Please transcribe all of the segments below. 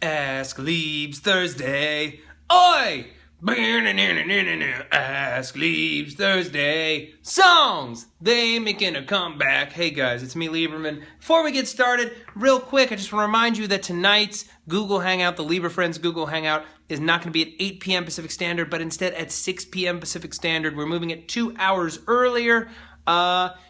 Ask Liebs Thursday. Oi! Ask Liebs Thursday. Songs, they making a comeback. Hey guys, it's me, Lieberman. Before we get started, real quick, I just want to remind you that tonight's Google Hangout, the Lieberfriends Google Hangout, is not going to be at 8 p.m. Pacific Standard, but instead at 6 p.m. Pacific Standard. We're moving it 2 hours earlier,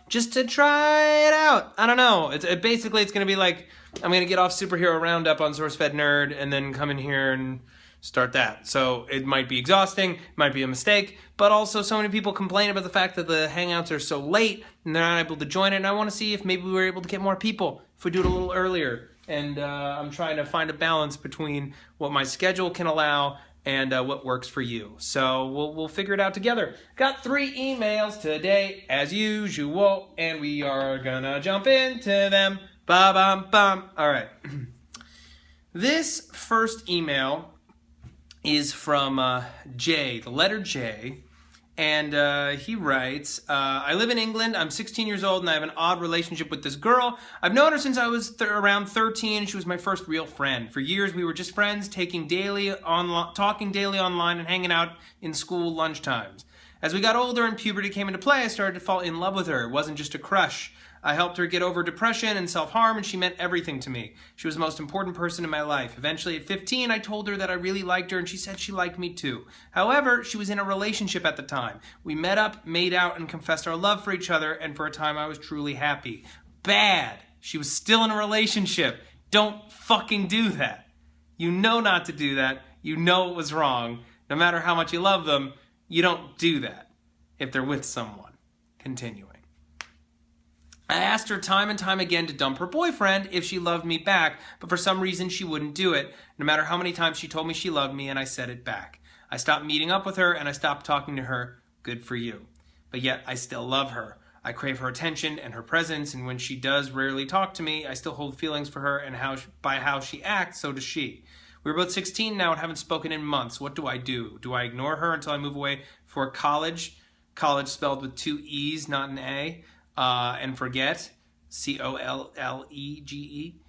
just to try it out. I don't know. Basically, it's going to be like, I'm going to get off Superhero Roundup on Sourcefed Nerd and then come in here and start that. So it might be exhausting, it might be a mistake, but also so many people complain about the fact that the Hangouts are so late and they're not able to join it, and I want to see if maybe we were able to get more people if we do it a little earlier. And I'm trying to find a balance between what my schedule can allow and what works for you. So we'll figure it out together. Got 3 emails today, as usual, and we are gonna jump into them. Ba-bum-bum. All right. This first email is from J, the letter J, and he writes, I live in England, I'm 16 years old, and I have an odd relationship with this girl. I've known her since I was around 13. She was my first real friend. For years, we were just friends, talking daily online and hanging out in school lunchtimes. As we got older and puberty came into play, I started to fall in love with her. It wasn't just a crush. I helped her get over depression and self-harm, and she meant everything to me. She was the most important person in my life. Eventually, at 15, I told her that I really liked her, and she said she liked me too. However, she was in a relationship at the time. We met up, made out, and confessed our love for each other, and for a time I was truly happy. Bad. She was still in a relationship. Don't fucking do that. You know not to do that. You know it was wrong. No matter how much you love them, you don't do that if they're with someone. Continuing. I asked her time and time again to dump her boyfriend if she loved me back, but for some reason she wouldn't do it, no matter how many times she told me she loved me, and I said it back. I stopped meeting up with her, and I stopped talking to her. Good for you. But yet I still love her. I crave her attention and her presence, and when she does rarely talk to me, I still hold feelings for her, and by how she acts, so does she. We're both 16 now and haven't spoken in months. What do I do? Do I ignore her until I move away for college? College spelled with 2 E's, not an A. And forget, C-O-L-L-E-G-E.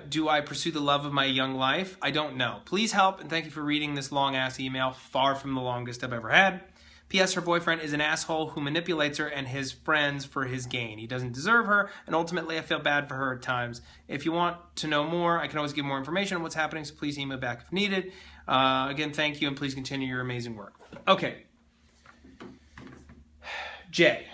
Do I pursue the love of my young life? I don't know. Please help, and thank you for reading this long-ass email, far from the longest I've ever had. P.S. Her boyfriend is an asshole who manipulates her and his friends for his gain. He doesn't deserve her, and ultimately I feel bad for her at times. If you want to know more, I can always give more information on what's happening, so please email back if needed. Again, thank you, and please continue your amazing work. Okay. Jay.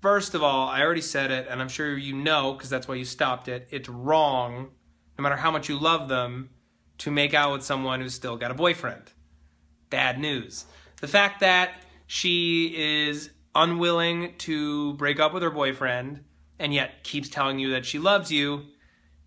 First of all, I already said it, and I'm sure you know, because that's why you stopped it. It's wrong, no matter how much you love them, to make out with someone who's still got a boyfriend. Bad news. The fact that she is unwilling to break up with her boyfriend, and yet keeps telling you that she loves you,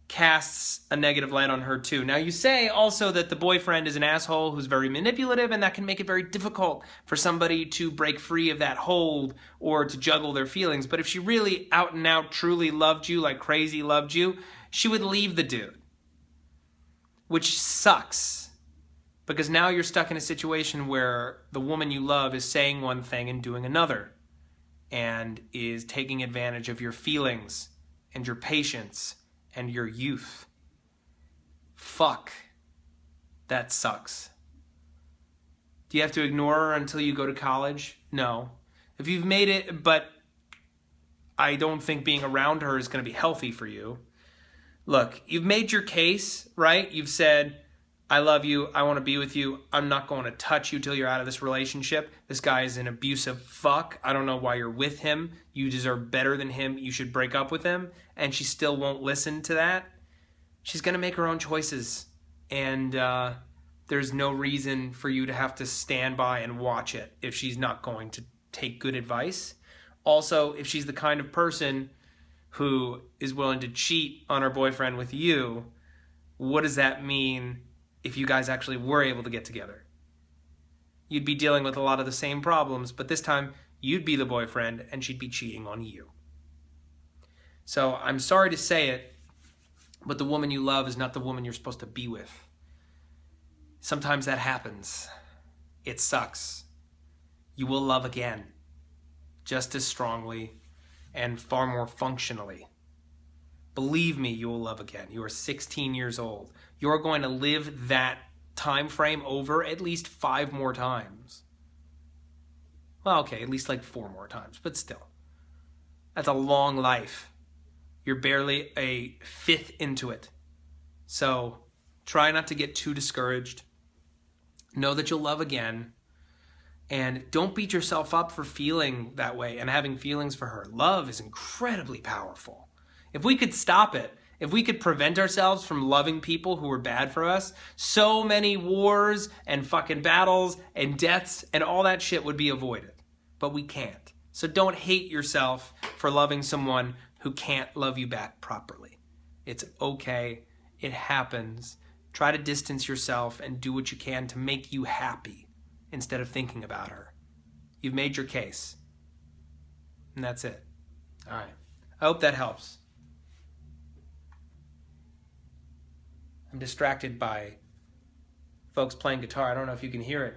casts a negative light on her too. Now you say also that the boyfriend is an asshole who's very manipulative, and that can make it very difficult for somebody to break free of that hold or to juggle their feelings. But if she really out and out truly loved you, like crazy loved you, she would leave the dude. Which sucks. Because now you're stuck in a situation where the woman you love is saying one thing and doing another, and is taking advantage of your feelings and your patience and your youth. Fuck. That sucks. Do you have to ignore her until you go to college? No. If you've made it, but I don't think being around her is going to be healthy for you. Look, you've made your case, right? You've said, I love you, I want to be with you, I'm not going to touch you till you're out of this relationship. This guy is an abusive fuck. I don't know why you're with him. You deserve better than him. You should break up with him. And she still won't listen to that. She's going to make her own choices. And there's no reason for you to have to stand by and watch it if she's not going to take good advice. Also, if she's the kind of person who is willing to cheat on her boyfriend with you, what does that mean if you guys actually were able to get together? You'd be dealing with a lot of the same problems, but this time you'd be the boyfriend and she'd be cheating on you. So I'm sorry to say it, but the woman you love is not the woman you're supposed to be with. Sometimes that happens. It sucks. You will love again, just as strongly and far more functionally. Believe me, you will love again. You are 16 years old. You're going to live that time frame over at least 5 more times. Well, okay, at least like 4 more times, but still. That's a long life. You're barely a fifth into it. So try not to get too discouraged. Know that you'll love again. And don't beat yourself up for feeling that way and having feelings for her. Love is incredibly powerful. If we could stop it, if we could prevent ourselves from loving people who were bad for us, so many wars and fucking battles and deaths and all that shit would be avoided. But we can't. So don't hate yourself for loving someone who can't love you back properly. It's okay. It happens. Try to distance yourself and do what you can to make you happy instead of thinking about her. You've made your case. And that's it. All right. I hope that helps. I'm distracted by folks playing guitar. I don't know if you can hear it.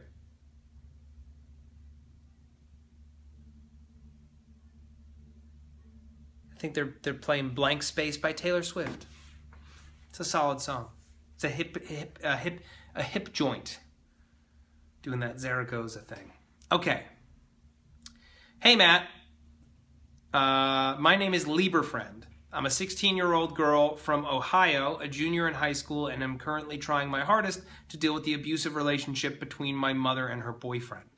I think they're playing Blank Space by Taylor Swift. It's a solid song. It's a hip joint. Doing that Zaragoza thing. Okay. Hey, Matt. My name is Lieberfriend. I'm a 16-year-old girl from Ohio, a junior in high school, and am currently trying my hardest to deal with the abusive relationship between my mother and her boyfriend.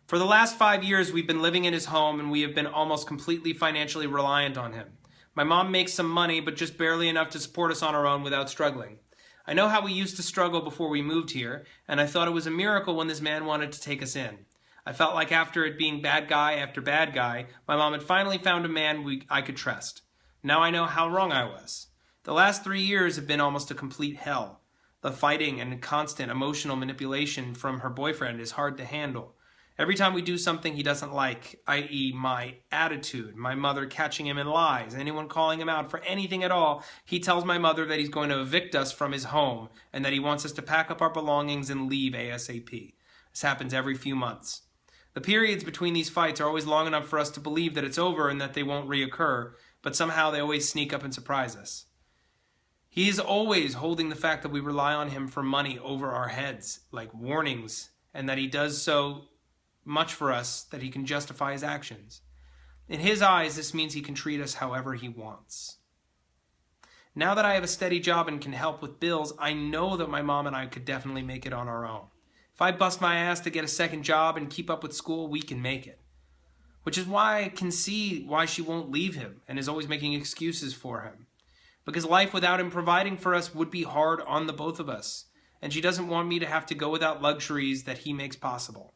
For the last 5 years, we've been living in his home, and we have been almost completely financially reliant on him. My mom makes some money, but just barely enough to support us on our own without struggling. I know how we used to struggle before we moved here, and I thought it was a miracle when this man wanted to take us in. I felt like after it being bad guy after bad guy, my mom had finally found a man I could trust. Now I know how wrong I was. The last 3 years have been almost a complete hell. The fighting and constant emotional manipulation from her boyfriend is hard to handle. Every time we do something he doesn't like, i.e. my attitude, my mother catching him in lies, anyone calling him out for anything at all, he tells my mother that he's going to evict us from his home and that he wants us to pack up our belongings and leave ASAP. This happens every few months. The periods between these fights are always long enough for us to believe that it's over and that they won't reoccur, but somehow they always sneak up and surprise us. He is always holding the fact that we rely on him for money over our heads, like warnings, and that he does so much for us that he can justify his actions. In his eyes, this means he can treat us however he wants. Now that I have a steady job and can help with bills, I know that my mom and I could definitely make it on our own. If I bust my ass to get a second job and keep up with school, we can make it. Which is why I can see why she won't leave him and is always making excuses for him. Because life without him providing for us would be hard on the both of us. And she doesn't want me to have to go without luxuries that he makes possible.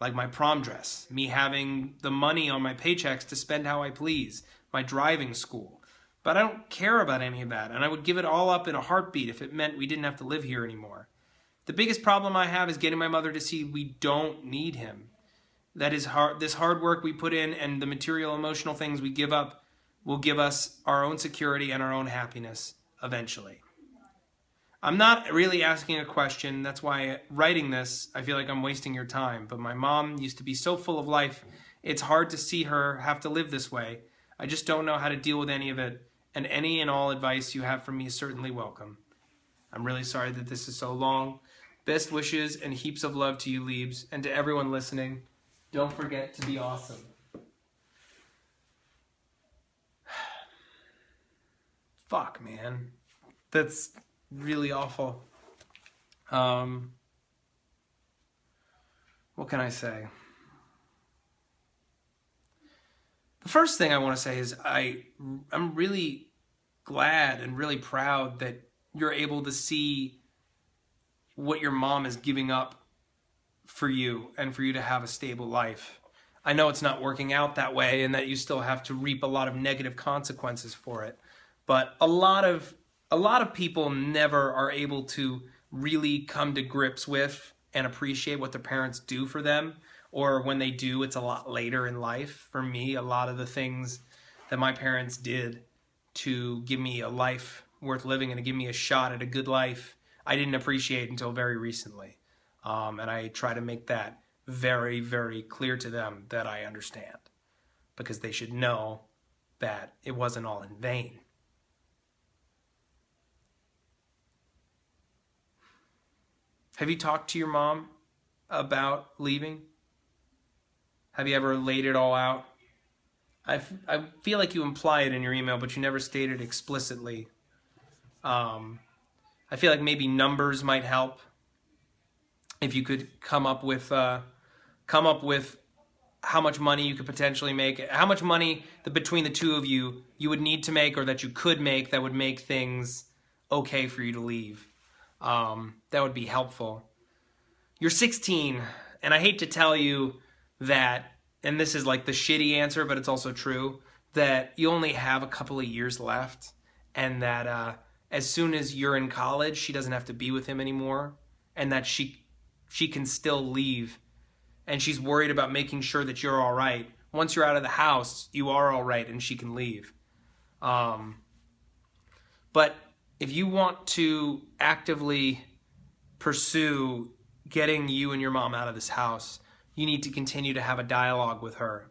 Like my prom dress, me having the money on my paychecks to spend how I please, my driving school. But I don't care about any of that, and I would give it all up in a heartbeat if it meant we didn't have to live here anymore. The biggest problem I have is getting my mother to see we don't need him. That is this hard work we put in and the material, emotional things we give up will give us our own security and our own happiness eventually. I'm not really asking a question. That's why writing this, I feel like I'm wasting your time. But my mom used to be so full of life, it's hard to see her have to live this way. I just don't know how to deal with any of it. And any and all advice you have for me is certainly welcome. I'm really sorry that this is so long. Best wishes and heaps of love to you, Liebs. And to everyone listening, don't forget to be awesome. Fuck, man. That's really awful. What can I say? The first thing I want to say is I'm really glad and really proud that you're able to see what your mom is giving up for you and for you to have a stable life. I know it's not working out that way and that you still have to reap a lot of negative consequences for it, but a lot of people never are able to really come to grips with and appreciate what their parents do for them, or when they do, it's a lot later in life. For me, a lot of the things that my parents did to give me a life worth living and to give me a shot at a good life, I didn't appreciate until very recently. And I try to make that very, very clear to them that I understand, because they should know that it wasn't all in vain. Have you talked to your mom about leaving? Have you ever laid it all out? I feel like you imply it in your email, but you never stated explicitly. I feel like maybe numbers might help. If you could come up with how much money you could potentially make, how much money between the two of you would need to make, or that you could make, that would make things okay for you to leave. That would be helpful. You're 16, and I hate to tell you that, and this is like the shitty answer, but it's also true, that you only have a couple of years left, and that as soon as you're in college, she doesn't have to be with him anymore, and that she can still leave, and she's worried about making sure that you're all right. Once you're out of the house, you are all right, and she can leave. But if you want to actively pursue getting you and your mom out of this house, you need to continue to have a dialogue with her.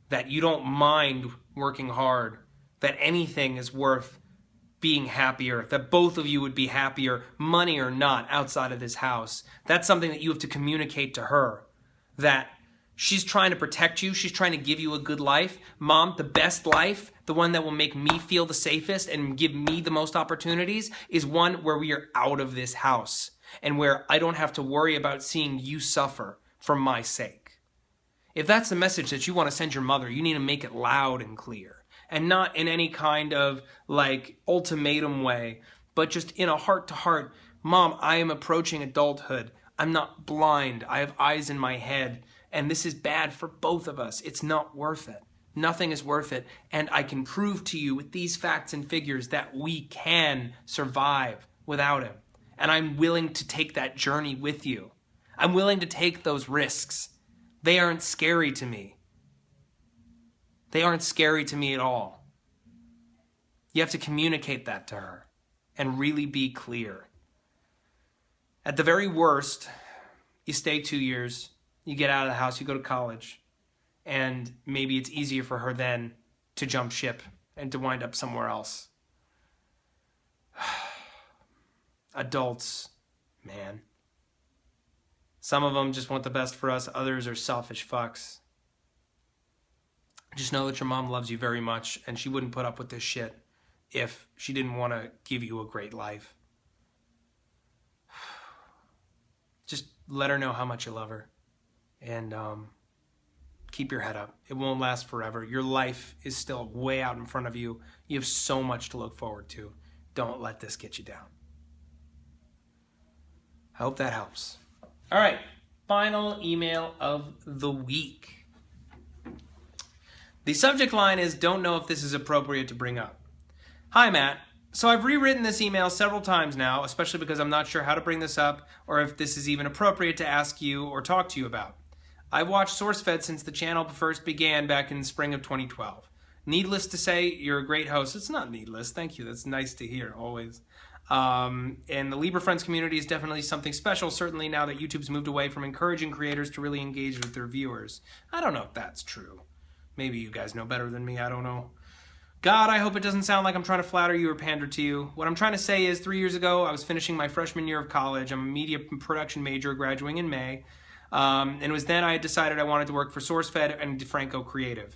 That you don't mind working hard, that anything is worth being happier, that both of you would be happier, money or not, outside of this house. That's something that you have to communicate to her. That she's trying to protect you, she's trying to give you a good life. Mom, the best life, the one that will make me feel the safest and give me the most opportunities, is one where we are out of this house and where I don't have to worry about seeing you suffer for my sake. If that's the message that you want to send your mother, you need to make it loud and clear, and not in any kind of like ultimatum way, but just in a heart-to-heart. Mom, I am approaching adulthood. I'm not blind. I have eyes in my head, and this is bad for both of us. It's not worth it. Nothing is worth it, and I can prove to you with these facts and figures that we can survive without him, and I'm willing to take that journey with you. I'm willing to take those risks. They aren't scary to me. They aren't scary to me at all. You have to communicate that to her and really be clear. At the very worst, you stay 2 years, you get out of the house, you go to college, and maybe it's easier for her then to jump ship and to wind up somewhere else. Adults, man. Some of them just want the best for us. Others are selfish fucks. Just know that your mom loves you very much, and she wouldn't put up with this shit if she didn't want to give you a great life. Just let her know how much you love her, and keep your head up. It won't last forever. Your life is still way out in front of you. You have so much to look forward to. Don't let this get you down. I hope that helps. All right, final email of the week. The subject line is, don't know if this is appropriate to bring up. Hi, Matt. So I've rewritten this email several times now, especially because I'm not sure how to bring this up or if this is even appropriate to ask you or talk to you about. I've watched Sourcefed since the channel first began back in spring of 2012. Needless to say, you're a great host. It's not needless. Thank you. That's nice to hear, always. And the Lieberfriends community is definitely something special, certainly now that YouTube's moved away from encouraging creators to really engage with their viewers. I don't know if that's true. Maybe you guys know better than me. I don't know. God, I hope it doesn't sound like I'm trying to flatter you or pander to you. What I'm trying to say is 3 years ago, I was finishing my freshman year of college. I'm a media production major, graduating in May. And it was then I had decided I wanted to work for Sourcefed and DeFranco Creative.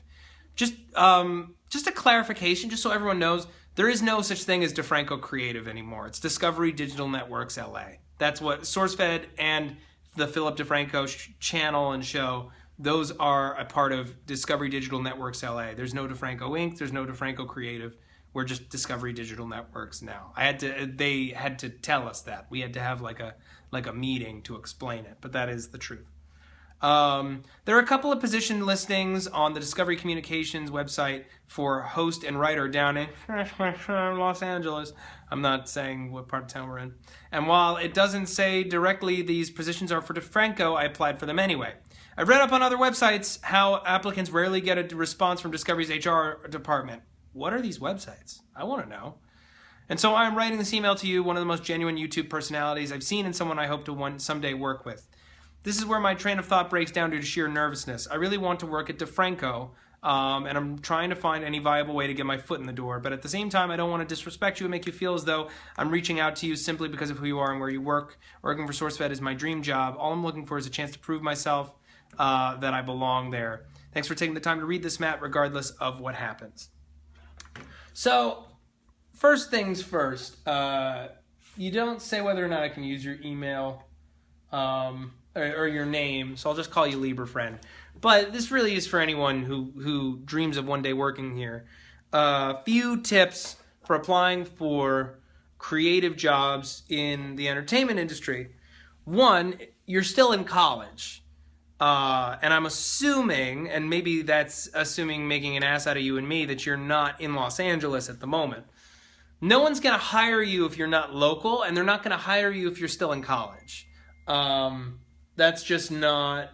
Just a clarification, just so everyone knows, there is no such thing as DeFranco Creative anymore. It's Discovery Digital Networks LA. That's what Sourcefed and the Philip DeFranco channel and show, those are a part of Discovery Digital Networks LA. There's no DeFranco Inc., there's no DeFranco Creative. We're just Discovery Digital Networks now. They had to tell us that. We had to have like a meeting to explain it, but that is the truth. There are a couple of position listings on the Discovery Communications website for host and writer down in Los Angeles. I'm not saying what part of town we're in. And while it doesn't say directly these positions are for DeFranco, I applied for them anyway. I've read up on other websites how applicants rarely get a response from Discovery's HR department. What are these websites? I want to know. And so I'm writing this email to you, one of the most genuine YouTube personalities I've seen and someone I hope to someday work with. This is where my train of thought breaks down due to sheer nervousness. I really want to work at DeFranco. And I'm trying to find any viable way to get my foot in the door. But at the same time, I don't want to disrespect you and make you feel as though I'm reaching out to you simply because of who you are and where you work. Working for Sourcefed is my dream job. All I'm looking for is a chance to prove myself that I belong there. Thanks for taking the time to read this, Matt, regardless of what happens. So, first things first, you don't say whether or not I can use your email or your name, so I'll just call you Lieberfriend. But this really is for anyone who dreams of one day working here. Few tips for applying for creative jobs in the entertainment industry. One, you're still in college. And I'm assuming, and maybe that's assuming making an ass out of you and me, that you're not in Los Angeles at the moment. No one's going to hire you if you're not local, and they're not going to hire you if you're still in college. That's just not,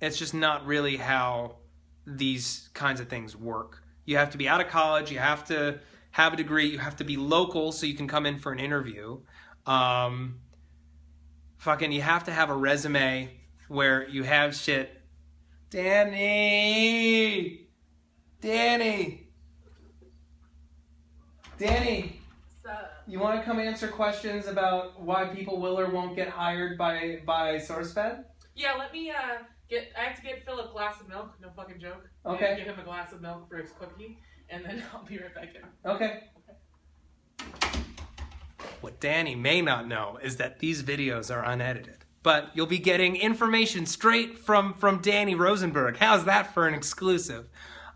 it's just not really how these kinds of things work. You have to be out of college, you have to have a degree, you have to be local so you can come in for an interview. You have to have a resume where you have shit. Dani! You want to come answer questions about why people will or won't get hired by Sourcefed? Yeah, let me I have to get Phil a glass of milk, no fucking joke. Okay. Give him a glass of milk for his cookie, and then I'll be right back in. Okay. What Dani may not know is that these videos are unedited. But you'll be getting information straight from Dani Rosenberg. How's that for an exclusive?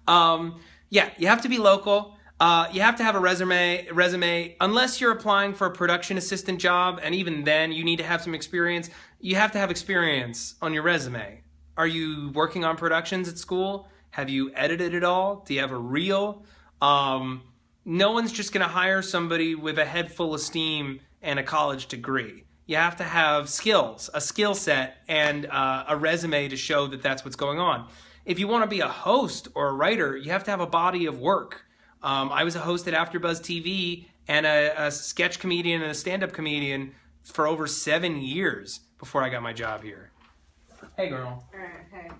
Yeah, you have to be local. You have to have a resume. Unless you're applying for a production assistant job, and even then you need to have some experience. You have to have experience on your resume. Are you working on productions at school? Have you edited it all? Do you have a reel? No one's just going to hire somebody with a head full of steam and a college degree. You have to have skills, a skill set, and a resume to show that that's what's going on. If you want to be a host or a writer, you have to have a body of work. I was a host at AfterBuzz TV and a sketch comedian and a stand-up comedian for over 7 years before I got my job here. Hey, girl. All right, hey.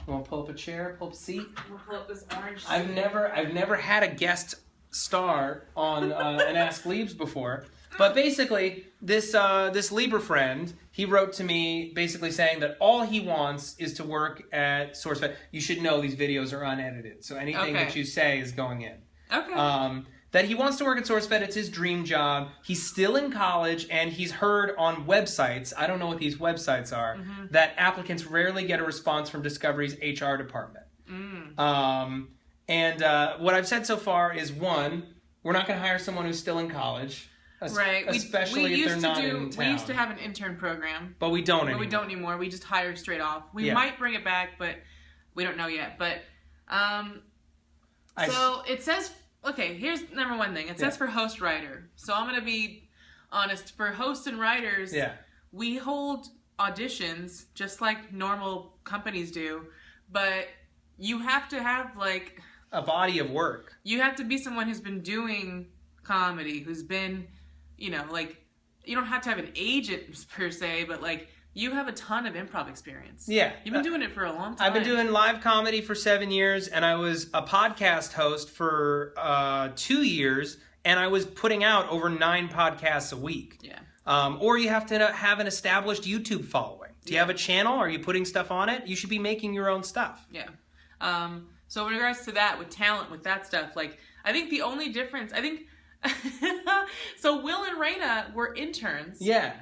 You want to pull up a chair, pull up a seat? We'll pull up this orange seat. I've never had a guest star on an *AskLiebs* before. But basically, this Lieberfriend, he wrote to me basically saying that all he wants is to work at Sourcefed. You should know these videos are unedited, so anything that you say is going in. Okay. That he wants to work at Sourcefed, it's his dream job. He's still in college, and he's heard on websites, I don't know what these websites are, that applicants rarely get a response from Discovery's HR department. What I've said so far is, one, we're not going to hire someone who's still in college. Right. Especially if they're not in town. We used to have an intern program. But we don't anymore. But we don't anymore. We just hire straight off. We might bring it back, but we don't know yet. But, so it says, okay, here's number one thing. It says for host writer. So I'm going to be honest. For hosts and writers, we hold auditions just like normal companies do. But you have to have, like, a body of work. You have to be someone who's been doing comedy, who's been... You know, like, you don't have to have an agent per se, but, like, you have a ton of improv experience. Yeah. You've been doing it for a long time. I've been doing live comedy for 7 years, and I was a podcast host for 2 years, and I was putting out over 9 podcasts a week. Yeah. Or you have to have an established YouTube following. Do you have a channel? Are you putting stuff on it? You should be making your own stuff. Yeah. So in regards to that, with talent, with that stuff, like, I think the only difference, so Will and Raina were interns. Yeah.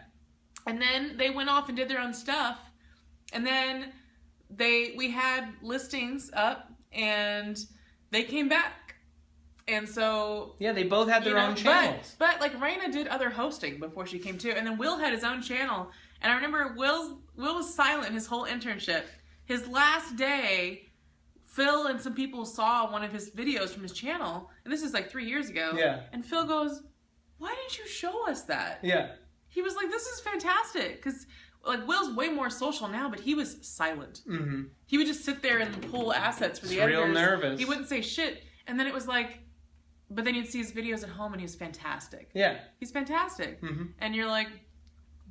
And then they went off and did their own stuff. And then we had listings up and they came back. And so... Yeah, they both had their own channels. But like, Raina did other hosting before she came too. And then Will had his own channel. And I remember Will was silent his whole internship. His last day... Phil and some people saw one of his videos from his channel, and this is like 3 years ago. Yeah. And Phil goes, "Why didn't you show us that?" Yeah. He was like, "This is fantastic," because like Will's way more social now, but he was silent. Mm-hmm. He would just sit there and pull assets for the editors. Real nervous. He wouldn't say shit, and then it was like, but then you'd see his videos at home, and he was fantastic. Yeah. He's fantastic, and you're like,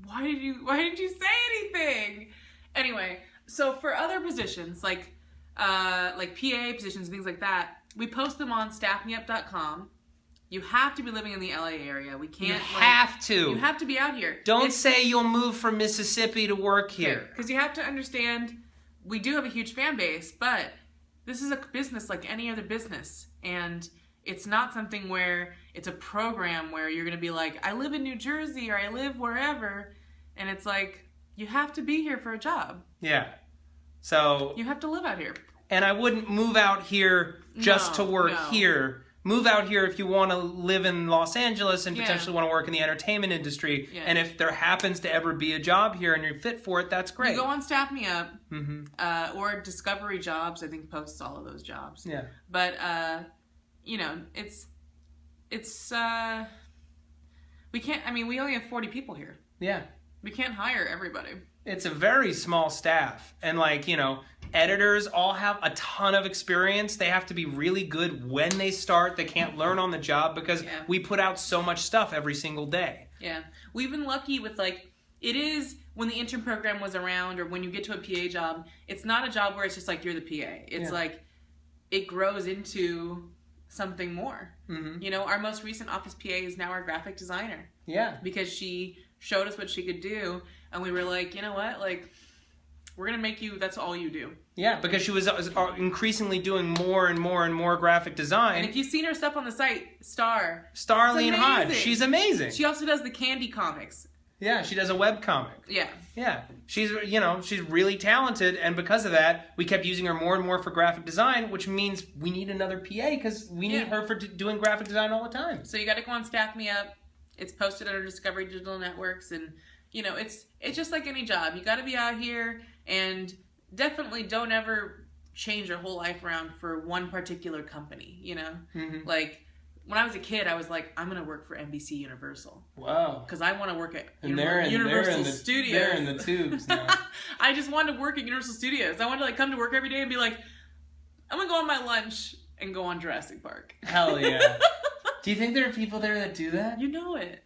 why did you say anything? Anyway, so for other positions like. like PA positions and things like that, we post them on staffmeup.com. You have to be living in the LA area. We can't. You have to. You have to be out here. Don't say you'll move from Mississippi to work here. Because you have to understand, we do have a huge fan base, but this is a business like any other business. And it's not something where it's a program where you're going to be like, I live in New Jersey or I live wherever. And it's like, you have to be here for a job. Yeah. So. You have to live out here. And I wouldn't move out here just to work here. Move out here if you want to live in Los Angeles and potentially want to work in the entertainment industry. Yeah. And if there happens to ever be a job here and you're fit for it, that's great. You go on Staff Me Up or Discovery Jobs, I think, posts all of those jobs. Yeah. But, you know, it's we can't, I mean, we only have 40 people here. Yeah. We can't hire everybody. It's a very small staff. And like, you know, editors all have a ton of experience. They have to be really good when they start. They can't learn on the job because we put out so much stuff every single day. Yeah. We've been lucky with like, it is when the intern program was around or when you get to a PA job, it's not a job where it's just like you're the PA. It's like it grows into something more. Mm-hmm. You know, our most recent office PA is now our graphic designer. Yeah. Because she showed us what she could do and we were like, you know what, like, we're going to make you, that's all you do. Yeah, because she was increasingly doing more and more and more graphic design. And if you've seen her stuff on the site, Starlene Hodge, she's amazing. She also does the Candy comics. Yeah, she does a webcomic. Yeah. Yeah. She's, you know, she's really talented, and because of that, we kept using her more and more for graphic design, which means we need another PA because we need her for doing graphic design all the time. So you got to go on Staff Me Up. It's posted under Discovery Digital Networks, and you know, it's just like any job. You got to be out here, and definitely don't ever change your whole life around for one particular company, you know? Mm-hmm. Like, when I was a kid, I was like, I'm going to work for NBC Universal. Wow. Because I want to work at Universal Studios. They're in the tubes now. I just wanted to work at Universal Studios. I wanted to like come to work every day and be like, I'm going to go on my lunch and go on Jurassic Park. Hell yeah. Do you think there are people there that do that? You know it.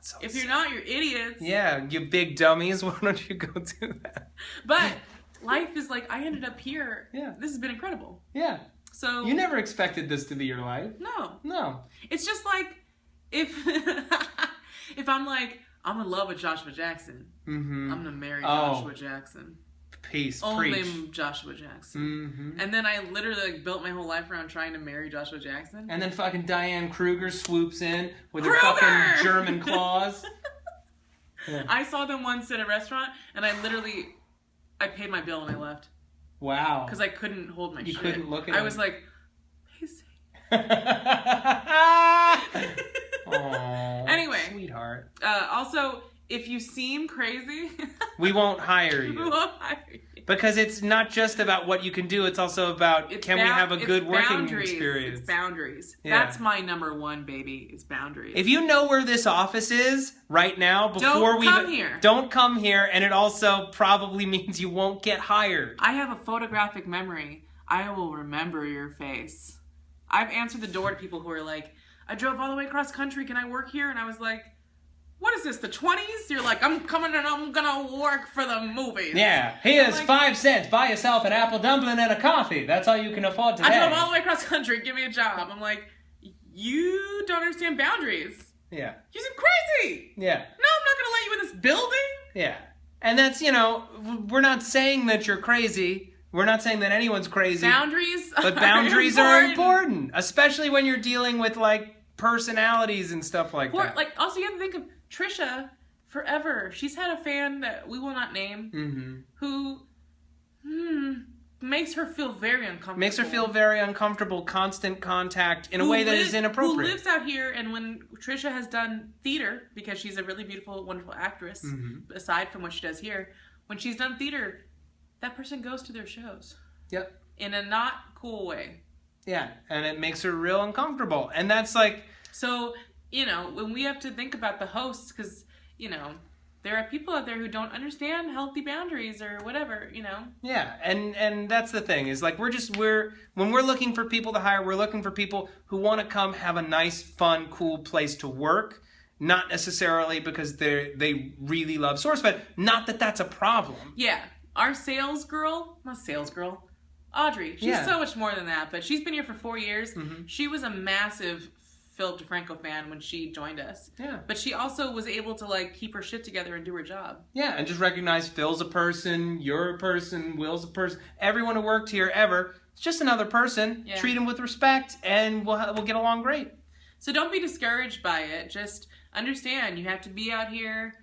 So if you're not, you're idiots. Yeah, you big dummies. Why don't you go do that? But life is like, I ended up here. Yeah. This has been incredible. Yeah. So you never expected this to be your life. No. It's just like, if I'm like, I'm in love with Joshua Jackson, I'm going to marry Joshua Jackson. Peace. Only Joshua Jackson. Mm-hmm. And then I literally like, built my whole life around trying to marry Joshua Jackson. And then fucking Diane Kruger swoops in with her fucking German claws. Yeah. I saw them once at a restaurant, and I paid my bill and I left. Wow. Because I couldn't hold my shit. You couldn't look at I was like, Pacey. Anyway. Sweetheart. Also, if you seem crazy, we won't hire you. We won't hire you. Because it's not just about what you can do, it's also about can we have a good working experience. It's boundaries. Yeah. That's my number one, baby, is boundaries. If you know where this office is right now, don't come here, and it also probably means you won't get hired. I have a photographic memory. I will remember your face. I've answered the door to people who are like, I drove all the way across country, can I work here? And I was like, what is this, the 20s? You're like, I'm coming and I'm gonna work for the movies. Yeah, here's like, 5 cents. Buy yourself an apple dumpling and a coffee. That's all you can afford today. I drove all the way across country. Give me a job. I'm like, you don't understand boundaries. Yeah. You seem crazy. Yeah. No, I'm not gonna let you in this building. Yeah. And that's, you know, we're not saying that you're crazy. We're not saying that anyone's crazy. Boundaries But boundaries are important. Especially when you're dealing with, like, personalities and stuff like that. Like, also you have to think of Trisha, forever. She's had a fan that we will not name, who makes her feel very uncomfortable. Makes her feel very uncomfortable, constant contact in a way that is inappropriate. Who lives out here, and when Trisha has done theater, because she's a really beautiful, wonderful actress, aside from what she does here, when she's done theater, that person goes to their shows. Yep. In a not cool way. Yeah, and it makes her real uncomfortable. And that's like... So... You know, when we have to think about the hosts, because, you know, there are people out there who don't understand healthy boundaries or whatever, you know? Yeah, and that's the thing, is like when we're looking for people to hire, we're looking for people who want to come have a nice, fun, cool place to work, not necessarily because they really love Sourcefed. Not that that's a problem. Yeah. Our Audrey. She's so much more than that, but she's been here for 4 years. She was a massive Phil DeFranco fan when she joined us. Yeah. But she also was able to like keep her shit together and do her job. Yeah, and just recognize Phil's a person, you're a person, Will's a person. Everyone who worked here ever, it's just another person. Yeah. Treat them with respect, and we'll get along great. So don't be discouraged by it. Just understand you have to be out here.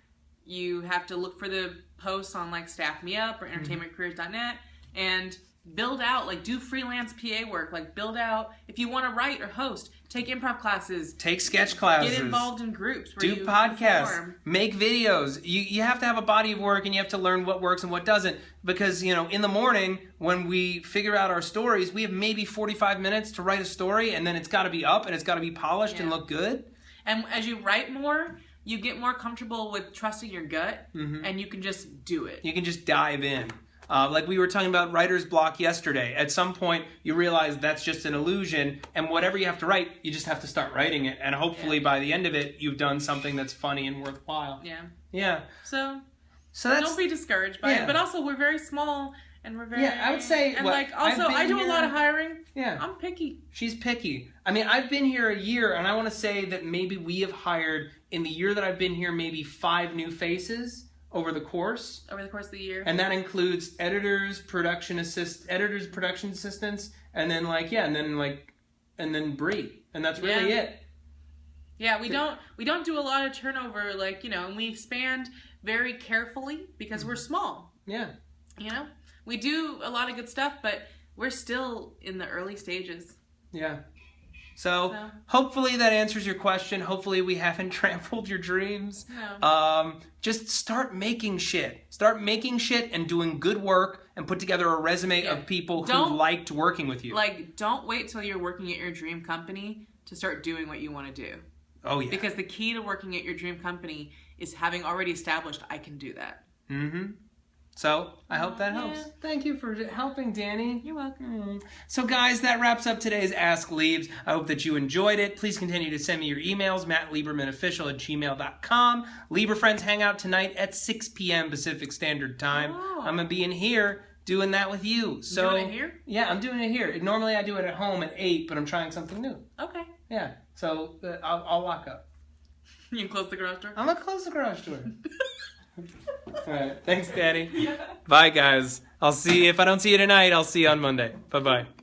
You have to look for the posts on like Staff Me Up or entertainmentcareers.net and build out, like do freelance PA work, like build out, if you want to write or host, take improv classes, take sketch classes, get involved in groups, do podcasts, make videos. You have to have a body of work, and you have to learn what works and what doesn't, because in the morning when we figure out our stories, we have maybe 45 minutes to write a story, and then it's got to be up and it's got to be polished and look good. And as you write more, you get more comfortable with trusting your gut, and you can just do it. You can just dive in. Like we were talking about writer's block yesterday. At some point, you realize that's just an illusion, and whatever you have to write, you just have to start writing it. And hopefully by the end of it, you've done something that's funny and worthwhile. Yeah. Yeah. So that's, don't be discouraged by it. But also, we're very small, and we're very... Yeah, I would say... And I do a lot of hiring. Yeah. I'm picky. She's picky. I mean, I've been here a year, and I want to say that maybe we have hired, in the year that I've been here, maybe 5 new faces over the course of the year. And that includes editors, production assistants, and then Bree. And that's really it. Yeah, we don't do a lot of turnover, and we expand very carefully because we're small. Yeah. We do a lot of good stuff, but we're still in the early stages. Yeah. So hopefully that answers your question. Hopefully we haven't trampled your dreams. No. Just start making shit. Start making shit and doing good work and put together a resume of people who liked working with you. Don't wait till you're working at your dream company to start doing what you want to do. Oh, yeah. Because the key to working at your dream company is having already established, I can do that. Mm-hmm. So, I hope that helps. Thank you for helping, Dani. You're welcome. So, guys, that wraps up today's Ask Liebs. I hope that you enjoyed it. Please continue to send me your emails, mattliebermanofficial@gmail.com. Lieberfriends Hangout tonight at 6 p.m. Pacific Standard Time. Oh. I'm going to be in here doing that with you. So, doing it here? Yeah, I'm doing it here. Normally, I do it at home at 8, but I'm trying something new. Okay. Yeah, so I'll lock up. You can close the garage door? I'm going to close the garage door. All right. Thanks, Dani. Bye, guys. I'll see you. If I don't see you tonight, I'll see you on Monday. Bye-bye.